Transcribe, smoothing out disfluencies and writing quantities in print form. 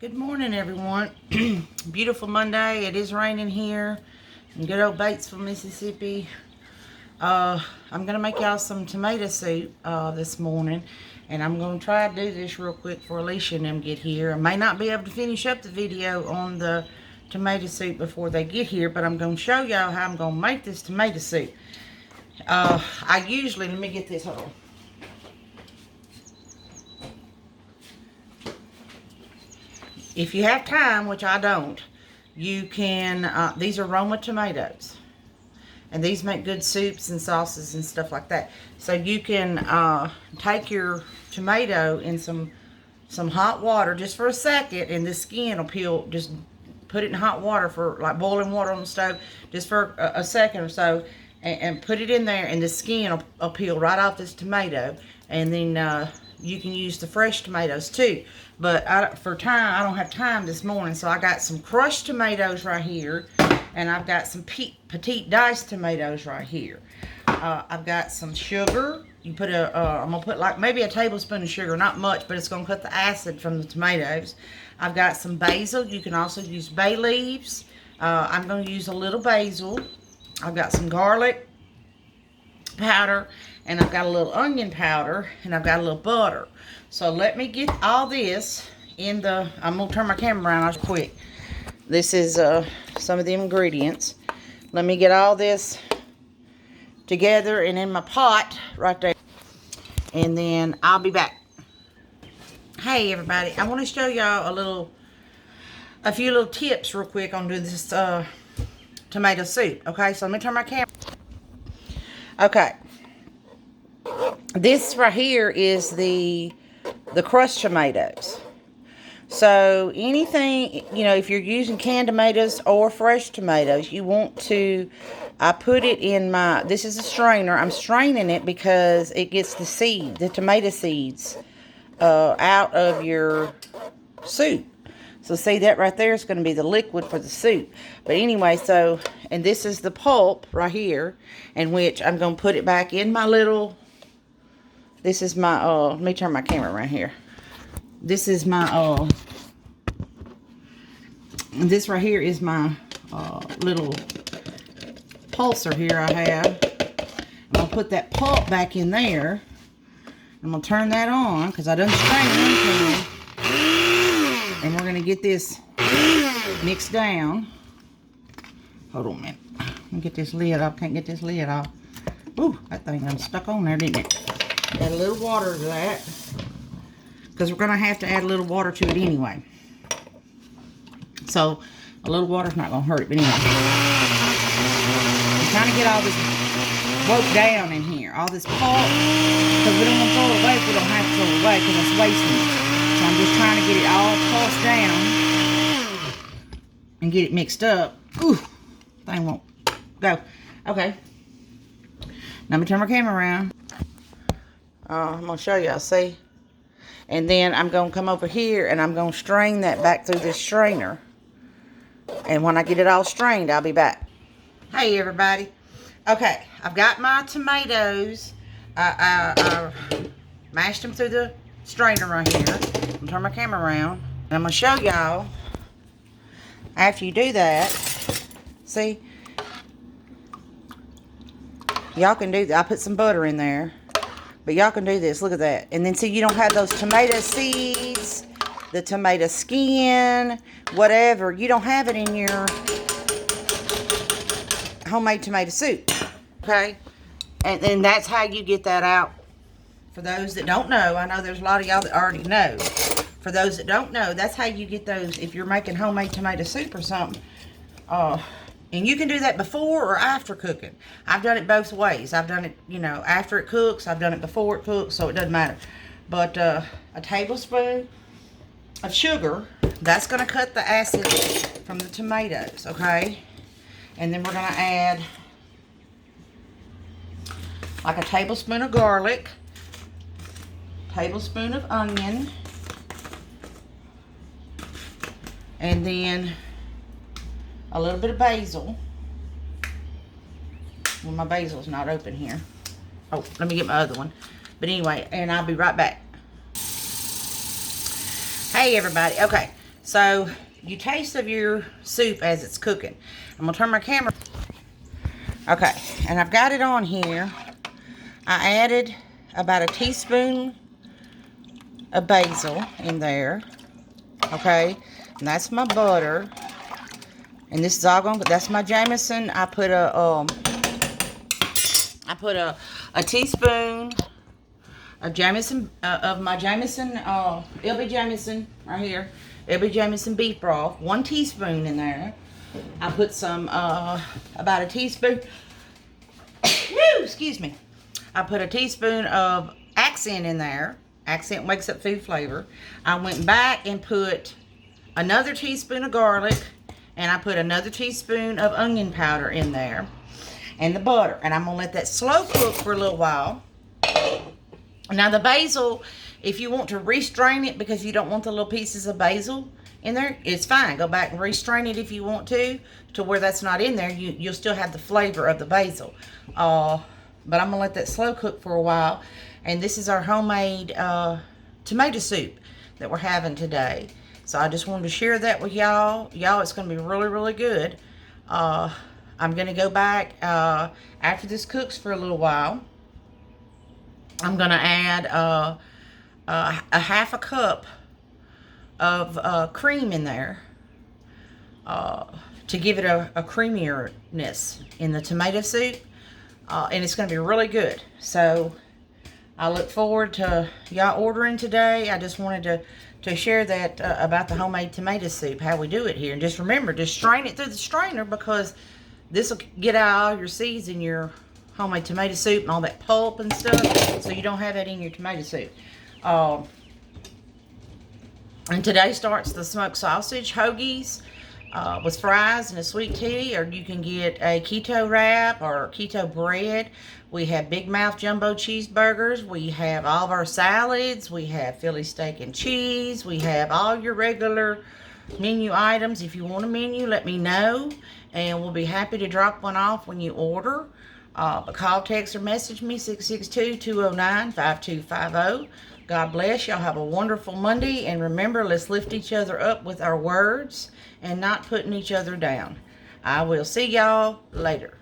Good morning, everyone. Beautiful Monday. It is raining here in good old Batesville, Mississippi. I'm going to make y'all some tomato soup this morning. And I'm going to try to do this real quick before Alicia and them get here. I may not be able to finish up the video on the tomato soup before they get here. But I'm going to show y'all how I'm going to make this tomato soup. I usually, let me get this, hold on. If you have time, which I don't, you can, these are Roma tomatoes. And these make good soups and sauces and stuff like that. So you can take your tomato in some hot water just for a second, and the skin will peel. Just put it in hot water for, like boiling water on the stove, just for a second or so, and put it in there, and the skin will peel right off this tomato. And then you can use the fresh tomatoes too. But for time, I don't have time this morning, so I got some crushed tomatoes right here, and I've got some petite diced tomatoes right here. I've got some sugar. You put I'm gonna put like maybe a tablespoon of sugar, not much, but it's gonna cut the acid from the tomatoes. I've got some basil. You can also use bay leaves. I'm gonna use a little basil. I've got some garlic powder, and I've got a little onion powder, and I've got a little butter. So let me get all this in the, I'm going to turn my camera around quick. This is some of the ingredients. Let me get all this together and in my pot right there. And then I'll be back. Hey everybody, I want to show y'all a few little tips real quick on doing this tomato soup. Okay, so let me turn my camera. Okay. This right here is the crushed tomatoes. So anything, you know, if you're using canned tomatoes or fresh tomatoes, you want to, I put it in my, this is a strainer. I'm straining it because it gets the tomato seeds out of your soup. So see, that right there is going to be the liquid for the soup. But anyway, so, and this is the pulp right here, in which I'm going to put it back in my little, this is my, let me turn my camera around here. This is my, this right here is my little pulser here I have. I'm going to put that pulp back in there. I'm going to turn that on because I done strained it. And we're going to get this mixed down. Hold on a minute. Let me get this lid off. Can't get this lid off. Ooh, that thing got stuck on there, didn't it? Add a little water to that, because we're going to have to add a little water to it anyway. So a little water's not going to hurt it, but anyway. I'm trying to get all this broke down in here, all this pulp, because we don't want to throw it away if we don't have to throw it away, because it's wasting it. So I'm just trying to get it all tossed down and get it mixed up. Ooh, thing won't go. Okay. Now let me turn my camera around. I'm going to show y'all, see? And then I'm going to come over here and I'm going to strain that back through this strainer. And when I get it all strained, I'll be back. Hey, everybody. Okay, I've got my tomatoes. I mashed them through the strainer right here. I'm going to turn my camera around. And I'm going to show y'all, after you do that, see? Y'all can do that. I put some butter in there. But y'all can do this. Look at that. And then see, you don't have those tomato seeds, the tomato skin, whatever. You don't have it in your homemade tomato soup. Okay? And that's how you get that out. For those that don't know, I know there's a lot of y'all that already know. For those that don't know, that's how you get those if you're making homemade tomato soup or something. And you can do that before or after cooking. I've done it both ways. I've done it, you know, after it cooks. I've done it before it cooks, so it doesn't matter. But a tablespoon of sugar, that's going to cut the acid from the tomatoes, okay? And then we're going to add like a tablespoon of garlic, tablespoon of onion, and then a little bit of basil. Well, my basil's not open here. Oh, let me get my other one. But anyway, and I'll be right back. Hey, everybody. Okay, So you taste of your soup as it's cooking. I'm gonna turn my camera. Okay, and I've got it on here. I added about a teaspoon of basil in there. Okay, and that's my butter. And this is all going, that's my Jameson. I put a teaspoon of Jameson, of my Jameson, LB Jameson right here. LB Jameson beef broth. 1 teaspoon in there. I put some, about a teaspoon, excuse me. I put a teaspoon of accent in there. Accent wakes up food flavor. I went back and put another teaspoon of garlic. And I put another teaspoon of onion powder in there. And the butter. And I'm going to let that slow cook for a little while. Now the basil, if you want to restrain it because you don't want the little pieces of basil in there, it's fine. Go back and restrain it if you want to where that's not in there. You'll still have the flavor of the basil. But I'm going to let that slow cook for a while. And this is our homemade tomato soup that we're having today. So I just wanted to share that with y'all. Y'all, it's going to be really, really good. I'm going to go back after this cooks for a little while. I'm going to add a half a cup of cream in there to give it a creamierness in the tomato soup. And it's going to be really good. So I look forward to y'all ordering today. I just wanted to share that about the homemade tomato soup, how we do it here. And just remember, just strain it through the strainer because this will get out all your seeds in your homemade tomato soup and all that pulp and stuff, so you don't have that in your tomato soup. And today starts the smoked sausage hoagies with fries and a sweet tea, or you can get a keto wrap or keto bread. We have Big Mouth jumbo cheeseburgers. We have all of our salads. We have Philly steak and cheese. We have all your regular menu items. If you want a menu, let me know, and we'll be happy to drop one off when you order. But call, text, or message me, 662-209-5250. God bless. Y'all have a wonderful Monday. And remember, let's lift each other up with our words and not putting each other down. I will see y'all later.